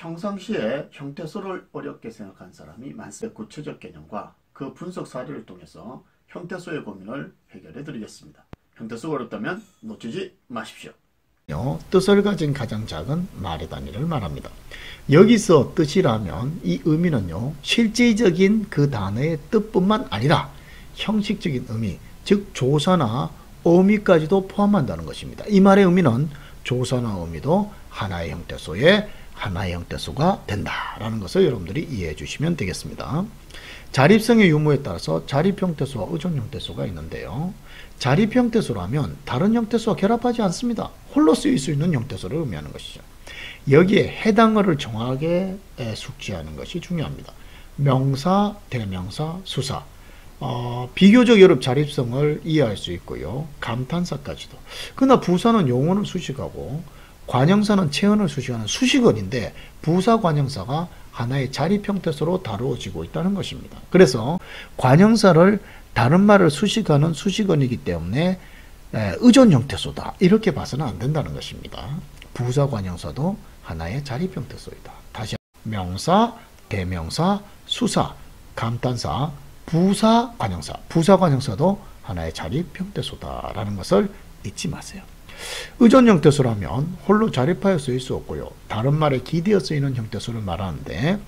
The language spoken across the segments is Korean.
평상시에 형태소를 어렵게 생각한 사람이 많습니다. 구체적 개념과 그 분석 사례를 통해서 형태소의 고민을 해결해 드리겠습니다. 형태소가 어렵다면 놓치지 마십시오. 뜻을 가진 가장 작은 말의 단위를 말합니다. 여기서 뜻이라면 이 의미는요, 실질적인 그 단어의 뜻뿐만 아니라 형식적인 의미, 즉 조사나 어미까지도 포함한다는 것입니다. 이 말의 의미는 조사나 어미도 하나의 형태소가 된다라는 것을 여러분들이 이해해 주시면 되겠습니다. 자립성의 유무에 따라서 자립형태소와 의존형태소가 있는데요. 자립형태소라면 다른 형태소와 결합하지 않습니다. 홀로 쓰일 수 있는 형태소를 의미하는 것이죠. 여기에 해당어를 정확하게 숙지하는 것이 중요합니다. 명사, 대명사, 수사. 비교적 여러 자립성을 이해할 수 있고요. 감탄사까지도. 그러나 부사는 용언을 수식하고 관형사는 체언을 수식하는 수식어인데 부사 관형사가 하나의 자립형태소로 다루어지고 있다는 것입니다. 그래서 관형사를 다른 말을 수식하는 수식어이기 때문에 의존형태소다 이렇게 봐서는 안 된다는 것입니다. 부사 관형사도 하나의 자립형태소이다. 다시 명사, 대명사, 수사, 감탄사, 부사 관형사도 하나의 자립형태소다라는 것을 잊지 마세요. 의존형태소라면 홀로 자립하여 쓰일 수 없고요. 다른 말에 기대어 쓰이는 형태소를 말하는데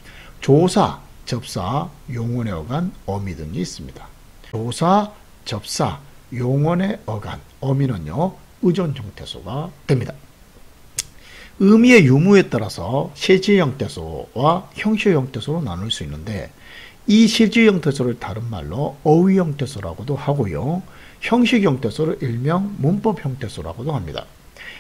조사, 접사, 용언의 어간, 어미 등이 있습니다. 조사, 접사, 용언의 어간, 어미는요 의존형태소가 됩니다. 의미의 유무에 따라서 실질형태소와 형식형태소로 나눌 수 있는데 이 실질형태소를 다른 말로 어휘형태소라고도 하고요. 형식형태소를 일명 문법형태소라고도 합니다.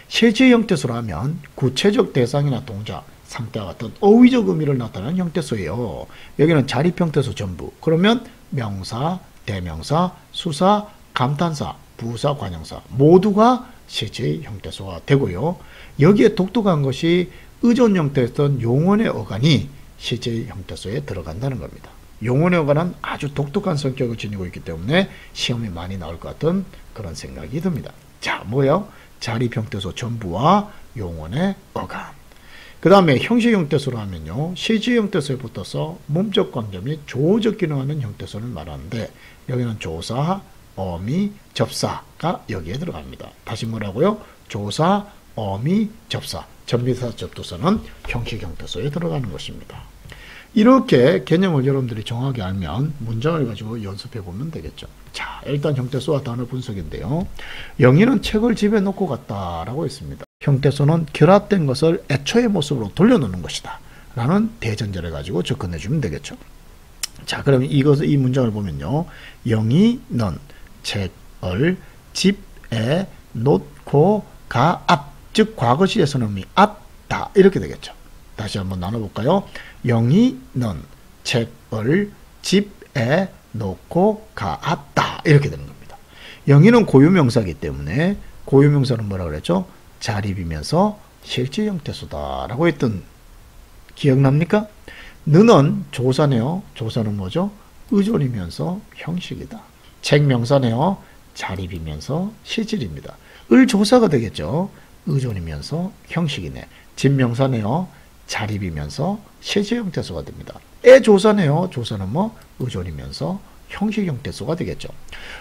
실질형태소라면 구체적 대상이나 동작, 상태와 같은 어휘적 의미를 나타내는 형태소예요. 여기는 자립형태소 전부. 그러면 명사, 대명사, 수사, 감탄사, 부사, 관형사 모두가 실질형태소가 되고요. 여기에 독특한 것이 의존형태였던 용언의 어간이 실질형태소에 들어간다는 겁니다. 용언의 어간은 아주 독특한 성격을 지니고 있기 때문에 시험에 많이 나올 것 같은 그런 생각이 듭니다. 자, 뭐예요? 자립형태소 전부와 용언의 어간. 그 다음에 형식형태소로 하면요. 실질형태소에 붙어서 문적 관계 및 조어적 기능하는 형태소를 말하는데 여기는 조사, 어미, 접사가 여기에 들어갑니다. 다시 뭐라고요? 조사, 어미, 접사. 전미사 접두사는 형식형태소에 들어가는 것입니다. 이렇게 개념을 여러분들이 정확히 알면 문장을 가지고 연습해 보면 되겠죠. 자, 일단 형태소와 단어 분석인데요. 영희는 책을 집에 놓고 갔다라고 했습니다. 형태소는 결합된 것을 애초의 모습으로 돌려놓는 것이다 라는 대전제를 가지고 접근해 주면 되겠죠. 자, 그러면 이 문장을 보면요. 영희는 책을 집에 놓고 가 앞, 즉 과거시제 선언이 앞다 이렇게 되겠죠. 다시 한번 나눠볼까요? 영희는 책을 집에 놓고 가았다 이렇게 되는 겁니다. 영희는 고유명사이기 때문에 고유명사는 뭐라고 그랬죠? 자립이면서 실질형태소다라고 했던 기억납니까? 너는 조사네요. 조사는 뭐죠? 의존이면서 형식이다. 책명사네요. 자립이면서 실질입니다. 을조사가 되겠죠. 의존이면서 형식이네. 집명사네요. 자립이면서 실질형태소가 됩니다. 애조사네요. 조사는 뭐 의존이면서 형식형태소가 되겠죠.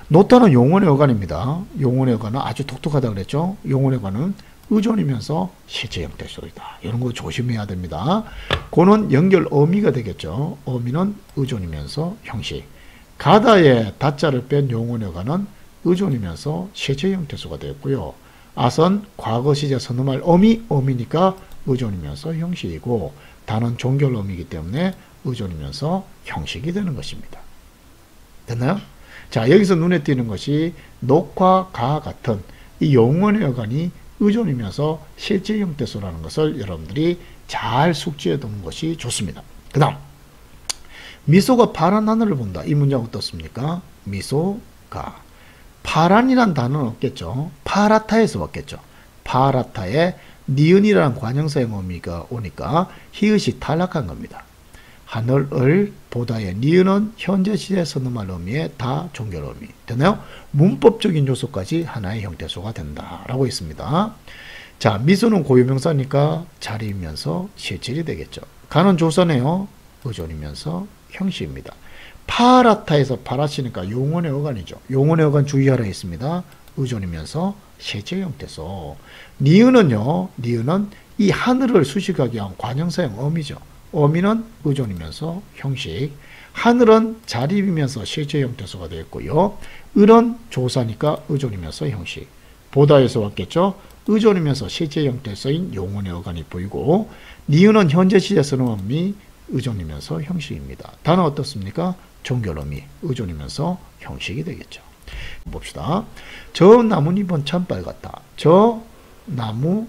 노타는 용언의 어간입니다. 용언의 어간은 아주 독특하다고 그랬죠. 용언의 어간은 의존이면서 실질형태소이다. 이런 거 조심해야 됩니다. 고는 연결 어미가 되겠죠. 어미는 의존이면서 형식. 가다에 다자를 뺀 용언의 어간은 의존이면서 실질형태소가 되었고요. 아선 과거 시제 선음할 어미니까 의존이면서 형식이고 단은 종결 어미이기 때문에 의존이면서 형식이 되는 것입니다. 됐나요? 자, 여기서 눈에 띄는 것이 녹과 가 같은 이 용언의 어간이 의존이면서 실질형태소라는 것을 여러분들이 잘 숙지해 두는 것이 좋습니다. 그 다음 미소가 파란 하늘을 본다. 이 문장 어떻습니까? 미소가 파란이란 단어는 없겠죠. 파라타에서 왔겠죠. 파라타에 니은이라는 관형사의 의미가 오니까 히읗이 탈락한 겁니다. 하늘을 보다의 니은은 현재 시제 선음할 의미의 다 종결 의미. 되나요? 문법적인 요소까지 하나의 형태소가 된다라고 있습니다. 자, 미소는 고유명사니까 자리이면서 실질이 되겠죠. 가는 조사네요. 의존이면서 형식입니다. 파랗다에서 파랗시니까 용언의 어간이죠. 용언의 어간 주의하라 했습니다. 의존이면서 실질 형태소. 니은은요. 니은은 이 하늘을 수식하기 위한 관형사형 어미죠. 어미는 의존이면서 형식. 하늘은 자립이면서 실질 형태소가 되었고요. 을은 조사니까 의존이면서 형식. 보다에서 왔겠죠. 의존이면서 실제 형태소인 용언의 어간이 보이고 니은은 현재 시제 쓰는 어미 의존이면서 형식입니다. 단어 어떻습니까? 종결어미 의존이면서 형식이 되겠죠. 봅시다. 저 나뭇잎은 참 빨갛다. 저 나무잎은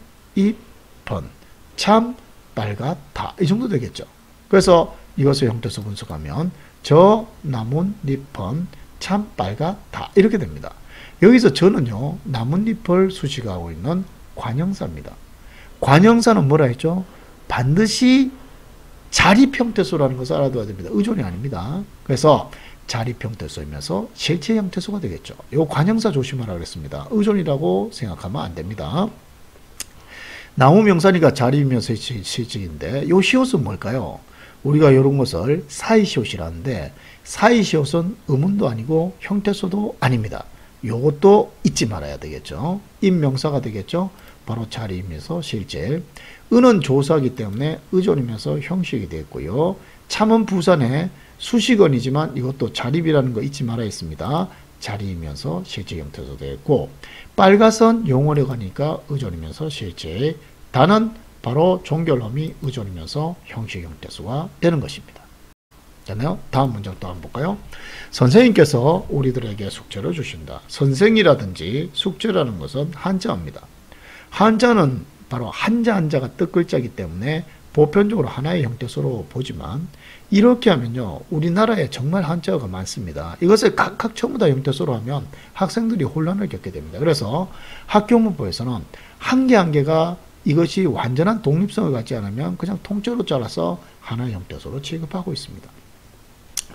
참 빨갛다. 이 정도 되겠죠. 그래서 이것을 형태소 분석하면 저 나뭇잎은 참 빨갛다. 이렇게 됩니다. 여기서 저는요. 나뭇잎을 수식하고 있는 관형사입니다. 관형사는 뭐라 했죠? 반드시 자립형태소라는 것을 알아둬야 됩니다. 의존이 아닙니다. 그래서 자립형태소이면서 실제 형태소가 되겠죠. 이 관형사 조심하라 그랬습니다. 의존이라고 생각하면 안 됩니다. 나무 명사니까 자립이면서 실질인데 이 시옷은 뭘까요? 우리가 이런 것을 사이시옷이라는데 사이시옷은 의문도 아니고 형태소도 아닙니다. 요것도 잊지 말아야 되겠죠. 인명사가 되겠죠. 바로 자리이면서 실제. 은은 조사이기 때문에 의존이면서 형식이 되겠고요. 참은 부산의 수식어이지만 이것도 자립이라는 거 잊지 말아야 했습니다. 자리이면서 실제 형태소 되겠고 빨가선 용언에 가니까 의존이면서 실제. 단은 바로 종결어미 의존이면서 형식 형태소가 되는 것입니다. 됐나요? 다음 문장 또 한번 볼까요? 선생님께서 우리들에게 숙제를 주신다. 선생이라든지 숙제라는 것은 한자어입니다. 한자는 바로 한자 한자가 뜻글자이기 때문에 보편적으로 하나의 형태소로 보지만 이렇게 하면요. 우리나라에 정말 한자어가 많습니다. 이것을 각각 전부 다 형태소로 하면 학생들이 혼란을 겪게 됩니다. 그래서 학교문법에서는 한 개 한 개가 이것이 완전한 독립성을 갖지 않으면 그냥 통째로 잘라서 하나의 형태소로 취급하고 있습니다.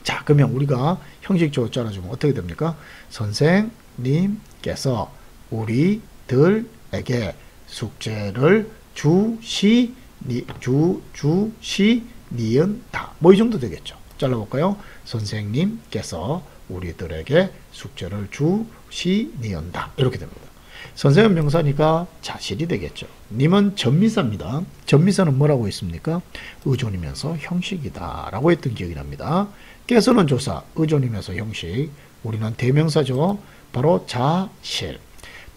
자, 그러면 우리가 형식적으로 잘라주면 어떻게 됩니까? 선생님께서 우리들에게 숙제를 주시니은다. 뭐 이 정도 되겠죠. 잘라볼까요? 선생님께서 우리들에게 숙제를 주시니은다. 이렇게 됩니다. 선생은 명사니까 자실이 되겠죠. 님은 전미사입니다. 전미사는 뭐라고 했습니까? 의존이면서 형식이다 라고 했던 기억이 납니다. 깨서는 조사, 의존이면서 형식. 우리는 대명사죠. 바로 자실.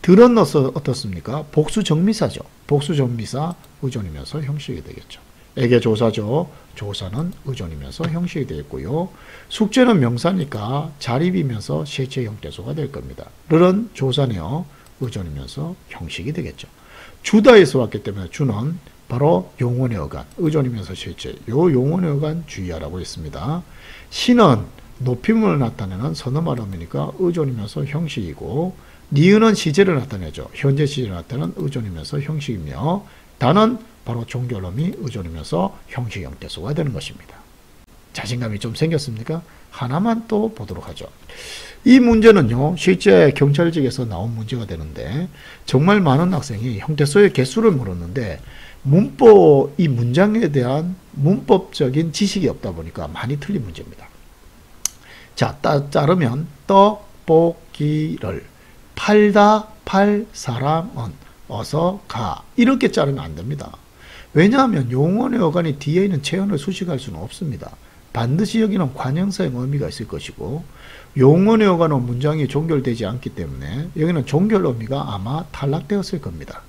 들은 어떻습니까? 복수정미사죠. 복수정미사, 의존이면서 형식이 되겠죠. 에게 조사죠. 조사는 의존이면서 형식이 되겠고요. 숙제는 명사니까 자립이면서 실제 형태소가 될 겁니다. 르는 조사네요. 의존이면서 형식이 되겠죠. 주다에서 왔기 때문에 주는 바로 용언의 어간, 의존이면서 실제. 요 용언의 어간 주의하라고 했습니다. 시는 높임을 나타내는 선어말음이니까 의존이면서 형식이고 니은은 시제를 나타내죠. 현재 시제를 나타내는 의존이면서 형식이며 단은 바로 종결음이 의존이면서 형식 형태소가 되는 것입니다. 자신감이 좀 생겼습니까? 하나만 또 보도록 하죠. 이 문제는요. 실제 경찰직에서 나온 문제가 되는데 정말 많은 학생이 형태소의 개수를 물었는데 문법, 이 문장에 대한 문법적인 지식이 없다 보니까 많이 틀린 문제입니다. 자, 자르면 떡볶이를 팔다 팔 사람은 어서 가. 이렇게 자르면 안 됩니다. 왜냐하면 용언의 어간이 뒤에 있는 체언을 수식할 수는 없습니다. 반드시 여기는 관형사의 의미가 있을 것이고 용언의 어간은 문장이 종결되지 않기 때문에 여기는 종결 의미가 아마 탈락되었을 겁니다.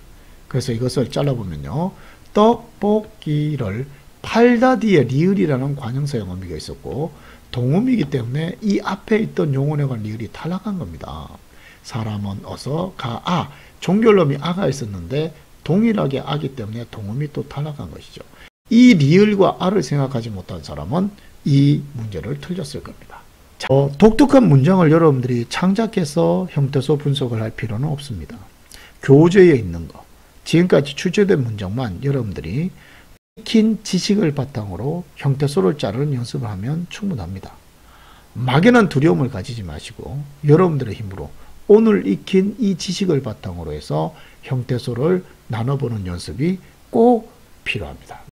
그래서 이것을 잘라보면요. 떡볶이를 팔다 뒤에 리을이라는 관형사의 의미가 있었고 동음이기 때문에 이 앞에 있던 용언의 어간 리을이 탈락한 겁니다. 사람은 어서 가. 아, 종결음이 아가 있었는데 동일하게 아기 때문에 동음이 또 탈락한 것이죠. 이 리을과 아를 생각하지 못한 사람은 이 문제를 틀렸을 겁니다. 자, 독특한 문장을 여러분들이 창작해서 형태소 분석을 할 필요는 없습니다. 교재에 있는 거, 지금까지 출제된 문장만 여러분들이 익힌 지식을 바탕으로 형태소를 자르는 연습을 하면 충분합니다. 막연한 두려움을 가지지 마시고 여러분들의 힘으로 오늘 익힌 이 지식을 바탕으로 해서 형태소를 나눠보는 연습이 꼭 필요합니다.